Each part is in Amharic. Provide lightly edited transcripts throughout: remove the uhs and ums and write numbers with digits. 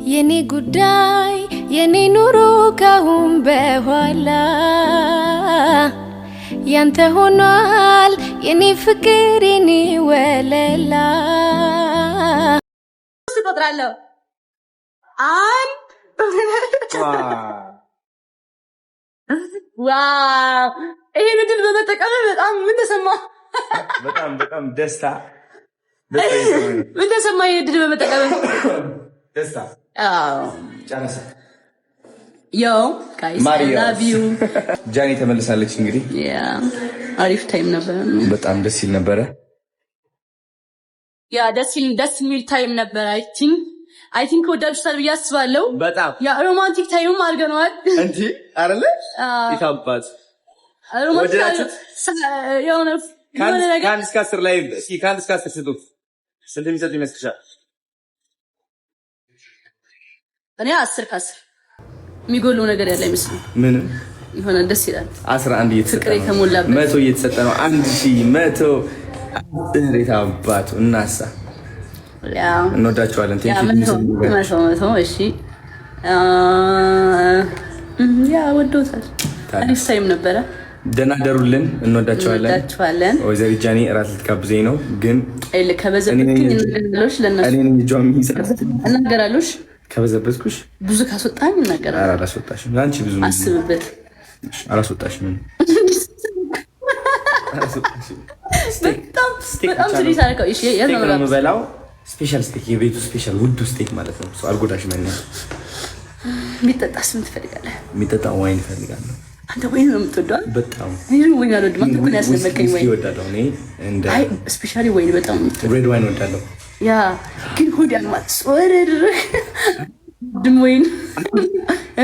የኔ ጉዳይ የኔ ኑሮ ካሁን በኋላ ያንተ ሆኗል የኔ ፍቅር የኔ ወለላ እቆጥራለሁ ዋው ይሄን እድል በመጠቀም በጣም ምን ተሰማ? በጣም ደስታ ምን ተሰማ? ይሄን እድል በመጠቀም ደስታ ጨረሰ። ያው ጋይስ አይ ላቭ ዩ ጃኒ ተመልሳለች። እንግዲህ አሪፍ ታይም ነበር። በጣም ደስ ይል ነበረ። ደስ የሚል ታይም ነበር። አይ ቲንክ ወዳችሁታል ብዬ አስባለሁ። በጣም ሮማንቲክ ታይምም አድርገነዋል እንዴ አይደለ? ይታባዝ ወዳችሁት የሆነ ነገር ከአንድ እስከ 10 ላይ እስኪ ከአንድ እስከ 10 ስጡት። ስንት የሚሰጡ ይመስልሻል? እኔ 10 ከ10 የሚጎለው ነገር ያለ አይመስልም። ምንም የሆነ ደስ ይላል። 11 እየተሰጠ ነው፣ 100 እየተሰጠ ነው። 1100 እንዴት አባቱ እናሳ እንወዳቸዋለን። እሺ ወዶታል። አሪፍ ታይም ነበረ። ደህና ደሩልን። እንወዳቸዋለን። ወይዘሪ ጃኒ እራት ልትጋብዘኝ ነው፣ ግን እናገራለሽ። ከበዘበዝኩሽ ብዙ ካስወጣኝ እናገራለሁ። አላስወጣሽም። አንቺ ብዙ አስብበት። አላስወጣሽም። በጣም ትሪስ አልከው። እሺ የምበላው ስፔሻል ስቴክ፣ የቤቱ ስፔሻል ውዱ ስቴክ ማለት ነው። አልጎዳሽም። የሚጠጣስ ምን ትፈልጋለህ? የሚጠጣ ዋይን እፈልጋለሁ። አንተ ወይን ነው የምትወደው? በጣም እኔ ወይን አልወድም። አንተ ምን ያስለመከኝ ወይን እወዳለሁ። እኔ እንደ ስፔሻሊ ወይን በጣም ሬድ ዋይን እወዳለሁ። ያ ግን ሆድ ያማት ወረድ ድም ወይን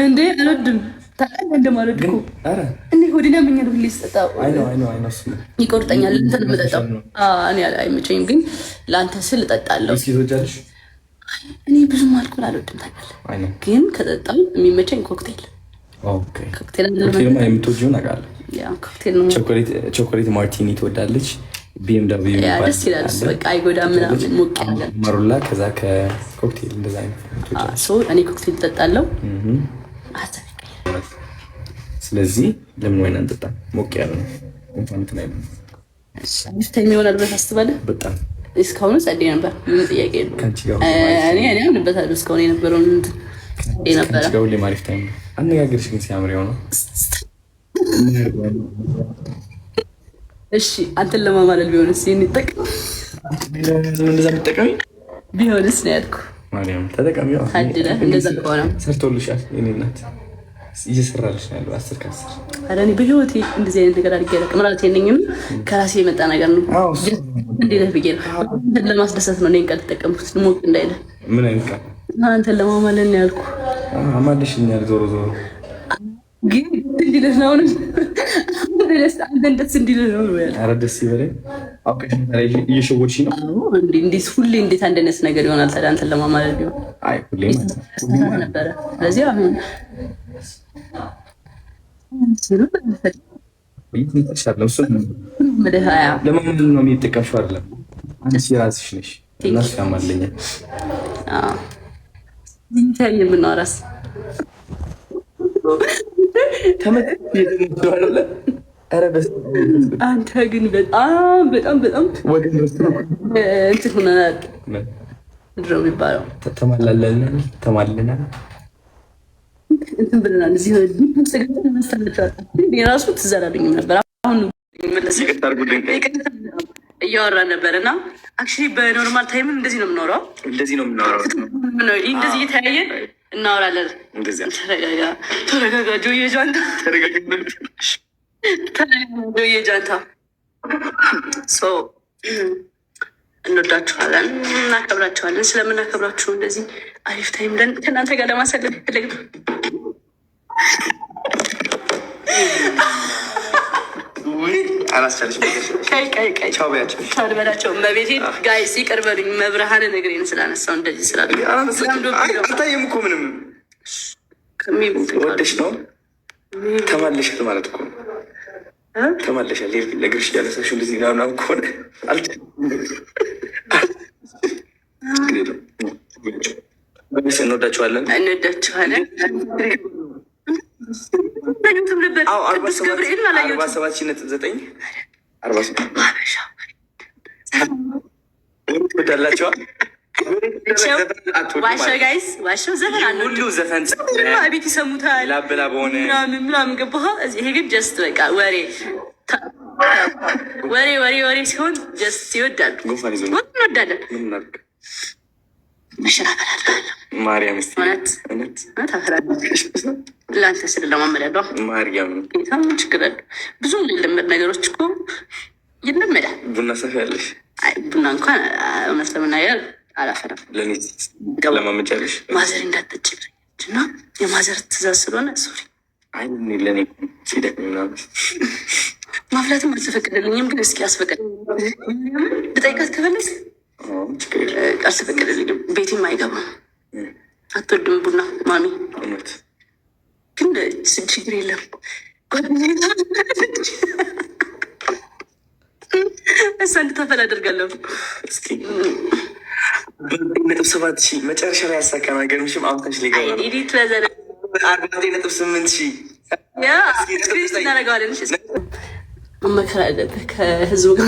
እንዴ አልወድም። ታውቃለህ እንደማልወድ እኮ እኔ ሆዴን ያመኛል ሁሌ ስጠጣው። አይ ነው ይቆርጠኛል። እንትን የምጠጣው እኔ አይመቸኝም፣ ግን ለአንተ ስል እጠጣለሁ። እስኪ ትወጃለሽ? እኔ ብዙም አልኮል አልወድም ታውቃለህ፣ ግን ከጠጣው የሚመቸኝ ኮክቴል። ኦኬ ኮክቴል የምትወጂውን አውቃለሁ። ያ ኮክቴል ነው። ቾኮሌት ማርቲኒ ትወዳለች? BMW ደስ ይላል። በቃ አይጎዳም ምናምን ሞቅ ያለ ማሩላ፣ ከዛ ከኮክቴል እንደዛ አይነት እኔ ኮክቴል እጠጣለሁ። ስለዚህ ለምን ወይን አንጠጣ? ሞቅ ያለ ነው። እንኳን እንትን አይደለም። አሪፍ ታይም ይሆናል ብለህ ታስባለህ? በጣም እስካሁን ጸዴ ነበር። ምን ጥያቄ ነው? ካንቺ ጋር እኔ አምንበታለሁ። እስካሁን የነበረውን ጸዴ ነበር። ካንቺ ጋር ሁሌም አሪፍ ታይም ነው። አነጋገርሽ ግን ሲያምር ነው። እሺ አንተን ለማማለል ቢሆንስ? እንጠቀም እንደዛ የምትጠቀሚ ቢሆንስ ነው ያልኩህ። ማርያም ተጠቀሚው። አድለ እንደዛ ከሆነ ሰርቶልሻል። የኔ እናት እየሰራልሽ ነው ያለው 10 ከ10። ኧረ እኔ በህይወቴ እንደዚህ አይነት ነገር አድርጌ አላውቅም። ማለት የለኝም፣ ከራሴ የመጣ ነገር ነው። እንዴት ነው ብዬ ለማስደሰት ነው እኔን ቃል ተጠቀምኩት። ሞቅ እንዳይለ ምን አይነት ቃል? አንተን ለማማለል ነው ያልኩህ። አማልሽኛል። ዞሮ ግን እንዲለሽ ነው ደስ እንዲልህ ነው ያለው። ኧረ ደስ ይበለኝ። አውቀሽ እየሸወድሽ ነው። እንዴት ሁሌ እንዴት አንድ አይነት ነገር ይሆናል ታዲያ? አንተን ለማማለል ቢሆን አይ ሁሌ ነበረ። ስለዚህ አሁን ለማማለል ነው የሚጠቀምሽው አይደለም። አንቺ ራስሽ ነሽ እና እሱ ያማልኛል። ይታይ የምናወራስ አንተ ግን በጣም ወገን እንትን ሆነናል። ምንድን ነው የሚባለው? ተማልለናል እንትን ብለናል። እዚህ ራሱ ትዝ አላለኝም ነበር። አሁን እያወራን ነበር እና አክቹዋሊ በኖርማል ታይም እንደዚህ ነው የምናወራው። እንደዚህ እየተያየን እናወራለን። ተረጋጋ ጆዬ ጃንታ፣ እንወዳችኋለን፣ እናከብራችኋለን። ስለምናከብራችሁ እንደዚህ አሪፍ ታይም ከእናንተ ጋር ለማሳለፍ ይፈልግ በላቸው። መቤቴን ጋይስ ይቅር በሉኝ። መብርሃን እግሬን ስላነሳው እንደዚህ አልታየም እኮ ምንም ወደሽ ነው። ተማለሻል ማለት እኮ ተማለሻል። ለእግርሽ እያነሳሽው እንደዚህ ምናምን ከሆነ እንወዳችኋለን። አዎ 47.9 ትወዳላችኋል። ዋሻው ዘፈን አለ ሁሉ ዘፈን ቤት ይሰሙታል ላበላ በሆነ ምናምን ገባህ። ይሄ ግን ጀስት በቃ ወሬ ሲሆን ጀስት ይወዳሉ። እንወዳለን። መሸናፈል አለ ማርያም እውነት ለአንተ ስል ለማመዳዷ ማርያም ችግር አለ። ብዙ የሚለመድ ነገሮች እኮ ይለመዳል። ቡና ሰፊ ያለሽ ቡና እንኳን እውነት ለመናገር አላፈራም። ለእኔ ለማመጫለሽ ማዘር እንዳትጠጪ እና የማዘር ትእዛዝ ስለሆነ ሶሪ ለእኔ ሲደክም ምናምን ማፍላትም አልተፈቀደልኝም። ግን እስኪ አስፈቀድ ብጠይቃት ከፈለስ አልተፈቀደልኝም። ቤቴም አይገባም። አትወድም ቡና ማሚ እውነት ግን ችግር የለም። እሷ እንድታፈል አደርጋለሁ። እስኪ 7,000 መጨረሻ ላይ ያሳካ ነገር ምሽም አምታሽ ሊገባ 49,800 እናደርገዋለን። መመከር አለብህ ከህዝቡ ጋር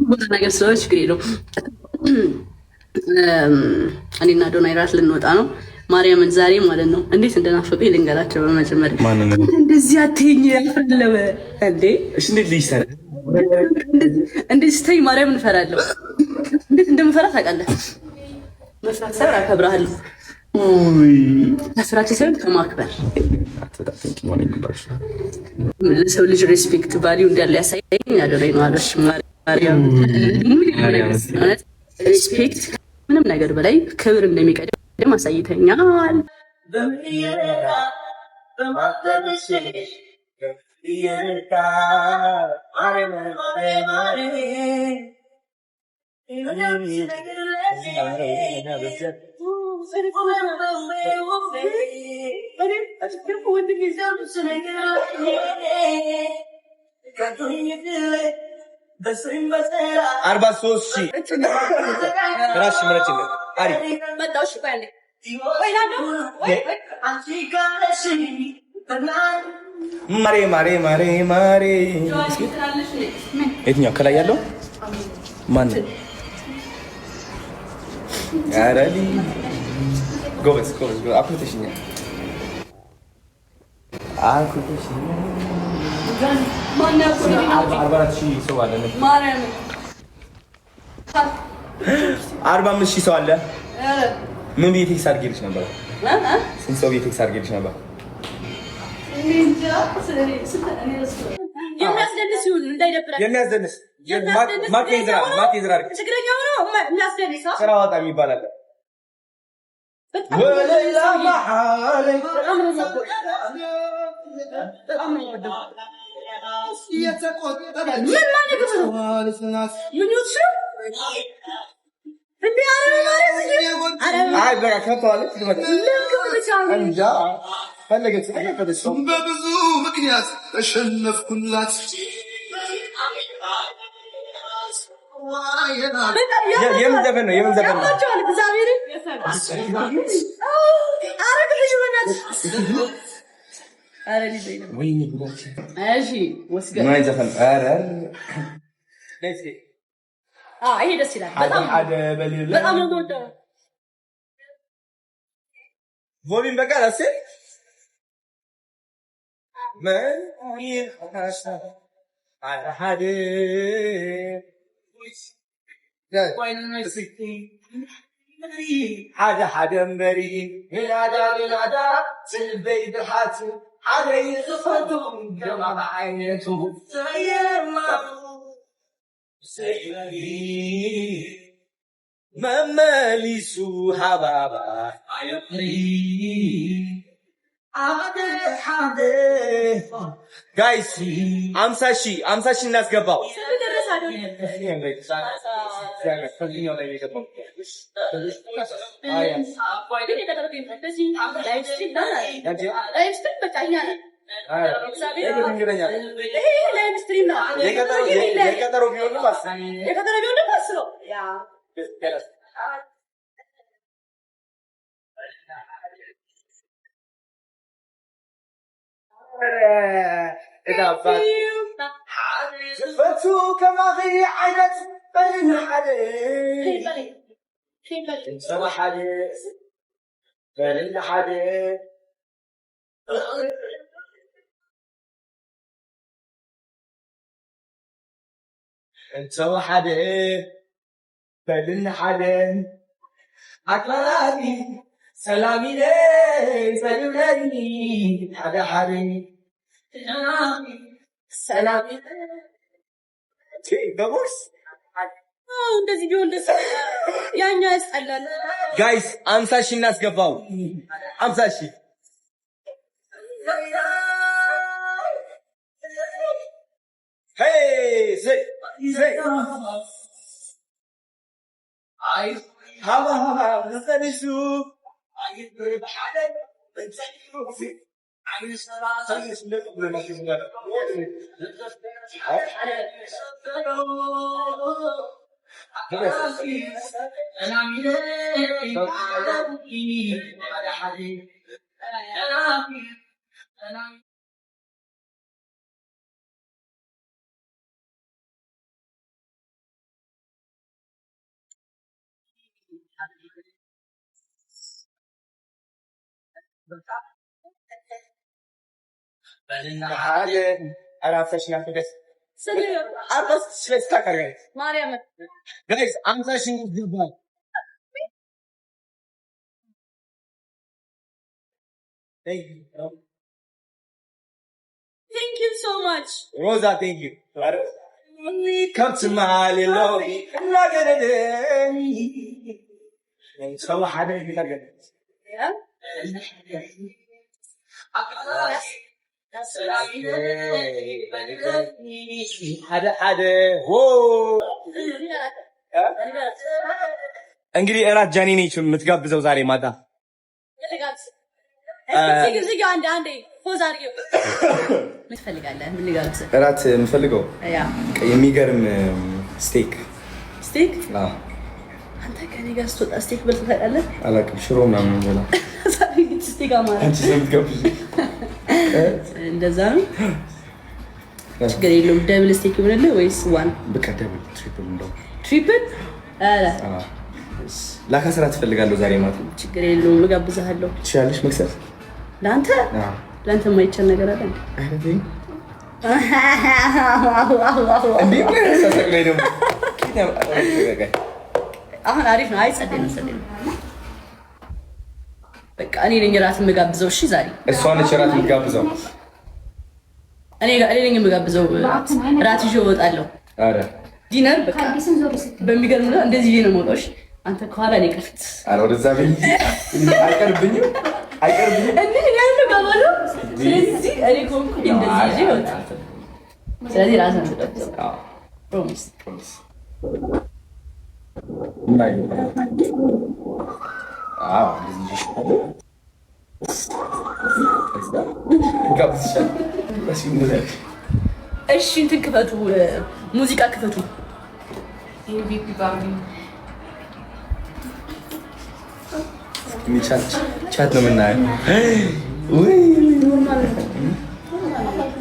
ቦታ ነገር ስለሆነ ችግር የለውም። እኔና ዶናይ ራት ልንወጣ ነው። ማርያምን ዛሬ ማለት ነው እንዴት እንደናፈቁኝ ልንገራቸው። በመጀመሪያ እንደዚህ አትይኝ ያፈለበ እንዴ እንደዚህ ስተኝ ማርያም እንፈራለሁ። እንዴት እንደምፈራ ታውቃለህ? መፍራት ሳይሆን አከብርሃለሁ። ከፍራችን ሳይሆን ከማክበር ለሰው ልጅ ሬስፔክት ቫሊዩ እንዳለ ያሳየኝ ያደረኝ ነው አለሽ ማርያም። ሬስፔክት ምንም ነገር በላይ ክብር እንደሚቀደም አሳይተኛል። ማሬ የትኛው ከላይ ያለው ማን ነው? አረሊ ጎበዝ አፕሊኬሽን ሰው አለ። 45,000 ሰው አለ። ምን ቤት ቴክስ አድርጌልሽ ነበር? ስንት ሰው ቤት ቴክስ አድርጌልሽ ነበር? የሚያስደንስ ይሁን እንዳይደብረን። የሚያስደንስ ማቴዝራ ችግረኛ ሆኖ የሚያስደንስ ስራ ወጣ ይባላል። ምን ማለት ነው? ምኞት ነው እንዴ? አይ በቃ ከተዋለች እንጃ ፈለገች። በብዙ ምክንያት ተሸነፍኩላት። የምን ዘፈን ነው? የምን ዘፈን ነው? ይሄ ደስ ይላል በጣም ነው የምወደው። ቮሊም በቃ ደስ حدا مريم العدا سلبي برحات على يخفضهم جمع عينته سيري ماما ليسو حبابا ጋይስ 50,000 እናስገባው። የቀጠሮ ቢሆንም فتو كما في عينت بين حديث انت حديث بين حديث انت حديث بين حديث أكلاني سلامي لي سلامي حدا حديث سلامي تي بابوس እንደዚህ ቢሆን ደስ ያኛ ያስጠላል ጋይስ 50 ሺህ እናስገባው 50 ሺህ ሄይ ዘይ አይ ሃባ ዘሪሱ አይ በሐደ በተሰይፉ بلنا حاجة عرفتشنا في بس عرفت شو استكر جايز ማርያም جايز عرفتشنا في البال thank you so much Rosa thank you come to my love not gonna so حدا يلاقي yeah حدا እንግዲህ እራት ጃኒ ነች የምትጋብዘው ዛሬ ማታ እራት የምፈልገው የሚገርም ስቴክ አንተ ከኔ ጋር ስትወጣ ስቴክ በልተህ ታውቃለህ? አላውቅም። ሽሮ ምናምን እንበላ ስቴክ አማራ አንቺ ስለምትጋብዥ እንደዛ ነው። ችግር የለውም። ደብል ስቴክ ይሆንልህ ወይስ ዋን? በቃ ደብል ትሪፕል እንደው ትሪፕል አላ ላካስራ ትፈልጋለሁ ዛሬ ማለት ነው። ችግር የለውም። እጋብዝሃለሁ። ትችያለሽ መክሰስ ላንተ የማይቻል ነገር አለ እንዴ? አይደለም እንዴ ሰሰቅለኝ ደግሞ አሁን አሪፍ ነው። አይጸደኝ ነው ሰደኝ በቃ እኔ ነኝ እራት የምጋብዘው። እሺ ዛሬ እሷ ነች እራት የምጋብዘው። እኔ ነኝ የምጋብዘው። እራት ይዤ እወጣለሁ። አረ ዲነር በቃ በሚገርም ነው። እንደዚህ ነው የምወጣው። እሺ አንተ ከኋላ ላይ ቀፍት አረ ወደዛ በይ አይቀርብኝም እንዴ ያንተ ጋባሎ ስለዚህ እኔ ኮንኩ እንደዚህ ይዤ እወጣለሁ። ስለዚህ ራስን ተጠብቀው ፕሮሚስ እሺ እንትን ክፈቱ፣ ሙዚቃ ክፈቱ። ቻት ነው የምናየው።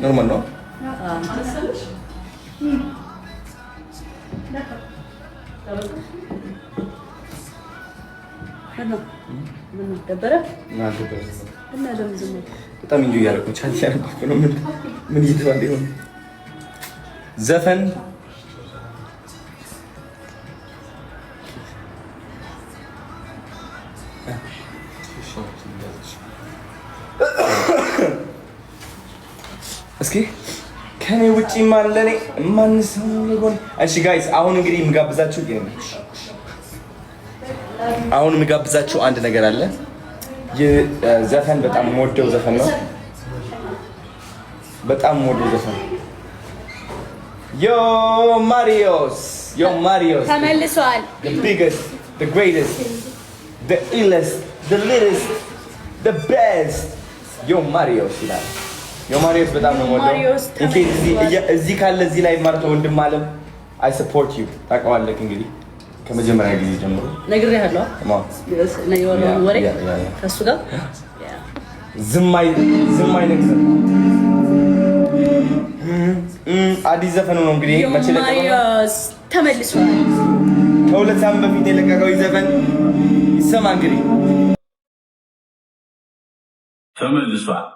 ኖርማል ነው። በጣም እንጆ እያደረኩ ቻት እያደረኩ ነው። ምን እየተባለ ይሆን? ዘፈን እስኪ ከኔ ውጪ ማን ለኔ ማን ሰው ነው? እሺ ጋይስ አሁን እንግዲህ የምጋብዛችሁ አንድ ነገር አለ። ዘፈን በጣም የምወደው ዘፈን ነው። ዮ ማሪዮስ ተመልሷል። the biggest, the greatest, the illest, the littlest, the best ዮ ማሪዮስ ይላል። ዮ ማሪዮስ በጣም ነው የምወደው። እዚህ ካለ እዚህ ላይ ማርተው ወንድም አለም I support you ታውቀዋለህ እንግዲህ ከመጀመሪያ ጊዜ ጀምሮ ነግሬሃለሁ። ወሬ ከሱ ጋር ዝም አይነግስም አዲስ ዘፈኑ ነው እንግዲህ መቼ ማሪዮስ ተመልሷል። ከሁለት ሳምንት በፊት የለቀቀው ዘፈን ይሰማ እንግዲህ ተመልሷል።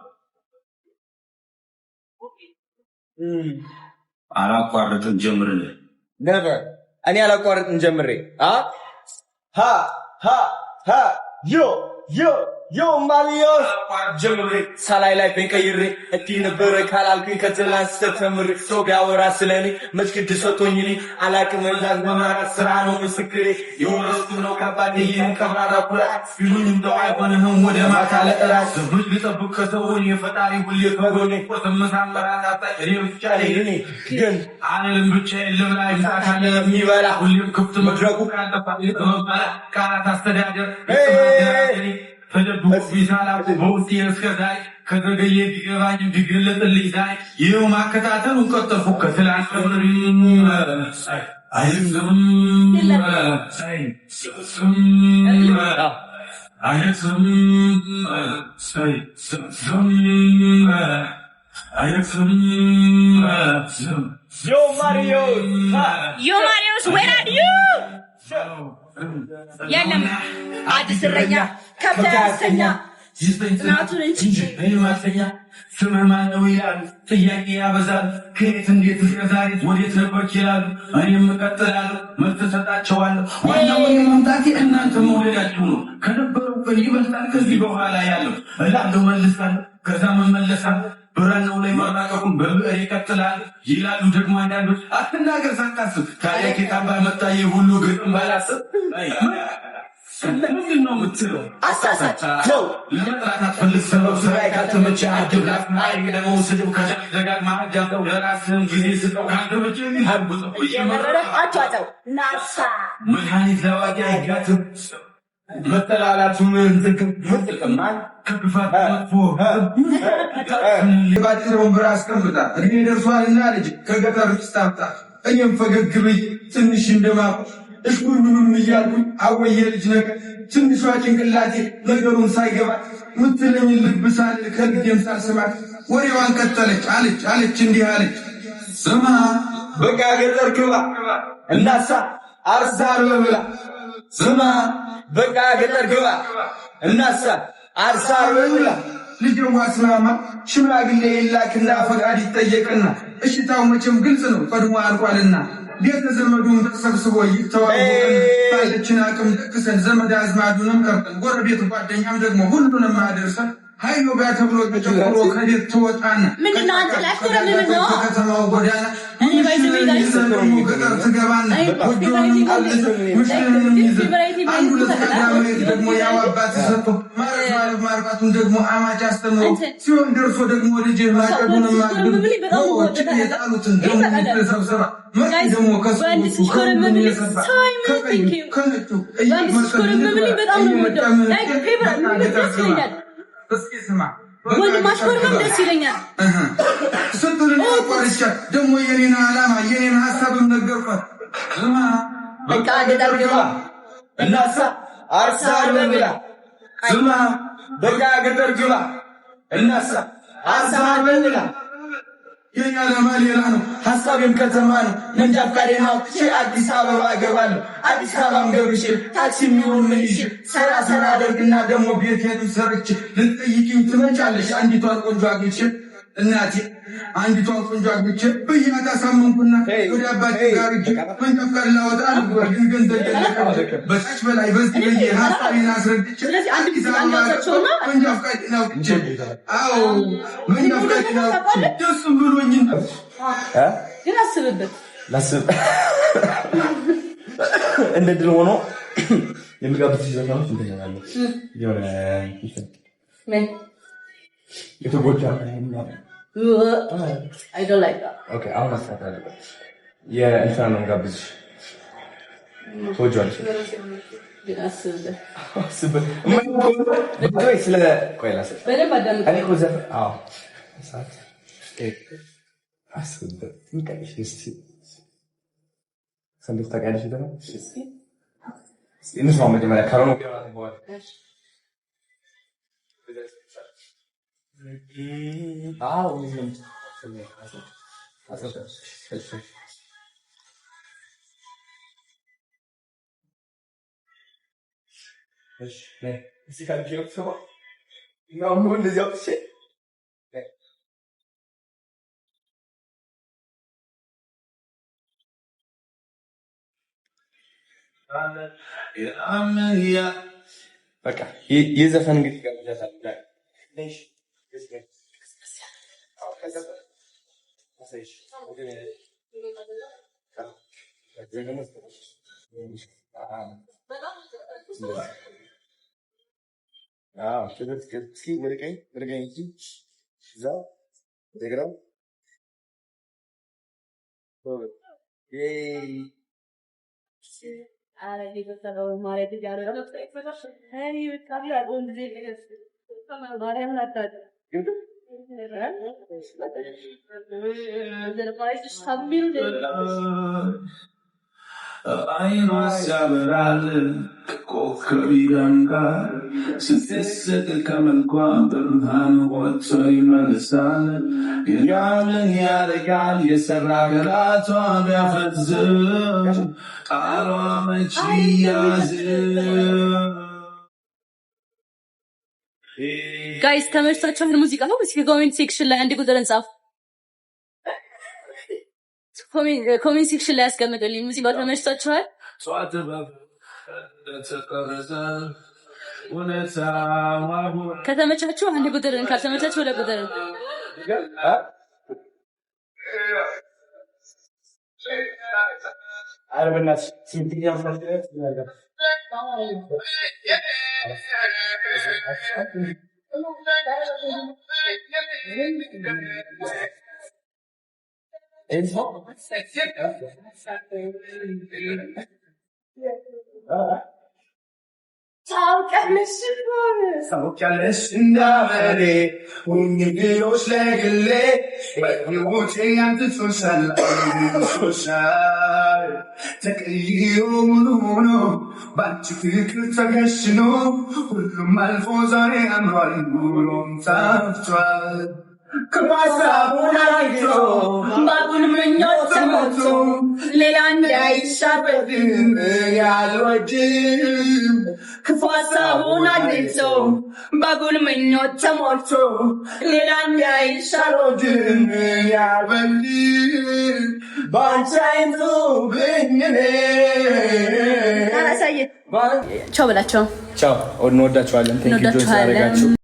አላቋርጥም ጀምርልህ ነበር እኔ አላቋርጥም ጀምሬ ሃ ሃ ሃ ዮ ማሪዮስ ጀምሬ ሳላይ ላይ በቀይሬ እንዲህ ነበረ ካላልኩኝ ከትላንት ስተምር ሰው ቢያወራ ስለኔ መስክድ ሰጥቶኝ እኔ አላቅም እንዳዝ መማራት ስራ ነው ምስክሬ የወረስኩ ነው ከባድ ይህን ቀብራራ ኩራት ቢሉኝ እንደው አይሆንህም ወደ ማታ ለእራት ዘብት ልጠብቅ ከሰውን የፈጣሪ ሁሌ ከጎኔ ቁርጥ መሳመራት አጣይ እኔ ብቻ እኔ ግን አልልም ብቻ የለም ላይ ሳካለ የሚበላ ሁሌም ክፍት መድረኩ ካልጠፋ የተመበላ ቃላት አስተዳደር ፈደዱ ቢሳላ በውስጥ የስከዛይ ከዘገየ ቢገባኝ ቢገለጥልኝ ዛይ ይኸው ማከታተሉን ቀጠልኩ ከትላንት አይዝም Yo Marios, where are you? የለም አዲስ እረኛ ከብተኛ እናቱን እንጂ ማተኛ ስመማነው ይላሉ ጥያቄ ያበዛሉ ከየት እንዴት እስከዛሬ ወዴት ነበርክ ይላሉ እኔም እቀጥላለሁ መልስ እሰጣቸዋለሁ ዋናው የመምጣቴ እናንተ መውደዳችሁ ነው ከነበረው ቀን ይበልጣል ከዚህ በኋላ ያለው እላለሁ መልሳለሁ ከዛ መመለሳለሁ ብራናው ላይ ማራቀቁን በብዕር ይቀጥላል ይላሉ ደግሞ አንዳንዶች አትናገር ሳታስብ ታዲያ ኬታባ መጣ የሁሉ ግጥም ባላስብ ምንድን ነው የምትለው አሳሳች ነው ለመጥራት አትፈልግ ሰበብ ስራዬ ካልተመቸ አድብላት ማይ ደግሞ ስድብ ከደግ ደጋግማ አጃምጠው ለራስህም ጊዜ ስጠው ካልተመቸ ሀብጠው እየመረረ አቷጠው ናሳ መድኃኒት ለዋቂ አይጋትም መጠላላቱ ምን ጥቅማል ከክፋት መጥፎ ባጭሩን ብር አስቀምጣ እድሜ ደርሷልና ልጅ ከገጠር ስታምጣ እኔም ፈገግ ብዬ ትንሽ እንደማቁ እሽኩር ምንም እያልኩኝ አወየ ልጅ ነገር ትንሿ ጭንቅላቴ ነገሩን ሳይገባ ምትለኝ ልብሳል ከልጄም ሳልስማት ወሬዋን ቀጠለች አለች እንዲህ አለች ስማ በቃ ገጠር ግባ እናሳ አርሳር በብላ ስማ በቃ ገጠር ግባ እናሳ አርሳር በብላ ልጅዋ ስማማ ሽማግሌ የላክና ፈቃድ ይጠየቅና እሽታው መቼም ግልጽ ነው ቀድሞ አልቋልና ቤተ ዘመዱን ተሰብስቦ ይተዋወቅን ባለችን አቅም ደቅሰን ዘመድ አዝማዱንም ቀርጠን ጎረቤት ጓደኛም ደግሞ ሁሉንም አደርሰን ሀይሎ ጋር ተብሎ ተጨምሮ ከቤት ትወጣና ምንድነው አንተ ላሽተረ ምንድነው ከተማው ጎዳና ገጠር ትገባና አንዱ ለተቀዳመት ደግሞ ያው አባት ሰጥቶ ማርባቱን ደግሞ አማች አስተምሮ ሲሆን ደርሶ ደግሞ ልጅ ማቀዱንም አግብ የጣሉትን ደግሞ ተሰብሰባ ደግሞ ከሱ ከሁሉም የሰፋ ከነጩ እስኪ ስማ ወንድማሽ ኮርም ደስ ይለኛል ስትልና ቆርቻ ደግሞ የኔን ዓላማ የኔን ሐሳብም ነገርኳት ስማ በቃ ገጠር ግባ እናሳ አርሳር በብላ ስማ በቃ ገጠር ግባ እናሳ አርሳር በብላ የኛ ዓላማ ሌላ ነው ሐሳቤም ከተማ ነው መንጃ ፈቃዴን አውጥቼ አዲስ አበባ እገባለሁ አዲስ አበባም ገብቼ ታክሲ የሚሆን ምን ይዤ ሰራ አደርግና ደግሞ ቤቴን ሰርቼ ልትጠይቂኝ ትመጫለሽ አንዲቷን ቆንጆ አግኝቼ እናቴ አንዲቷን ቆንጆ አግኝቼ በያታ ሳመንኩና ወደ አባቴ ጋር እጄ መንጃ ፈቃድ ላወጣ ነበር ግን ገንዘብ የለኝም በታች በላይ በዚህ በየ ሐሳቤን አስረድቼ አዲስ አበባ መንጃ ፈቃዴን አውጥቼ አዎ መንጃ ፈቃዴን አውጥቼ ደስ ብሎኝ ግን አስብበት ላስብ እንደ ድል ሆኖ የሚጋብዝ ዘፈኖች እንደኛለው የሆነ ምን የተጎዳ I don't like that. Okay, አሁን አስተካክላለሁ። የእንትና ነው ጋብዝሽ ተወጇል። ግን አስብበት ስለ ቆይ ላስብ በደንብ አዳምጥ። እኔ እኮ ዘፈን ሰዓት አስብበት እንቀይሽ እስቲ ሰንደቅ ታውቂያለሽ ደግሞ እስቲ እንስማው መጀመሪያ ካልሆነ በቃ የዘፈን እንግዲህ አይኗ ያበራል ኮከብ ይደምቃል ስትስቅ ከመልኳ ብርሃን ወጥቶ ይመልሳል ያለን ያደርጋል የሰራ ገላቷ ቢያፈዝ ቃሏ መች ይያዝ ጋይስ ተመችቷችኋል? ሙዚቃ ነው። እስኪ ኮሜንት ሴክሽን ላይ አንድ ቁጥር እንጻፍ። ኮሜንት ሴክሽን ላይ ያስቀምጡልኝ። ሙዚቃው ተመችቷችኋል? ከተመቻችሁ አንድ ቁጥርን፣ ካልተመቻችሁ ሁለት ቁጥርን። ታውቂያለሽ እንዳበሬ ሁኝ ቢሮች ለግሌ በህይወቴ አንትቶሻል አንትቶሻል ተቀይሮ ሙሉ ሆኖ ባንቺ ፍቅር ተከሽኖ ሁሉም አልፎ ዛሬ አምሯል ኑሮም ታፍቷል ከማሳቡን አይቶ ባቡን ምኞት ተሞልቶ ሌላ እንዳይሻበድም ያልወድም ክፉ ሀሳቡን አግኝቶ ባጉል ምኞት ተሞልቶ ሌላ እንዳይሻልወድም ያልወድም ባንቺ አይኑብኝ እኔ ቻው በላቸው። ቻው፣ እንወዳችኋለን። ቴንክ ዩ ጆይን ስላደረጋችሁ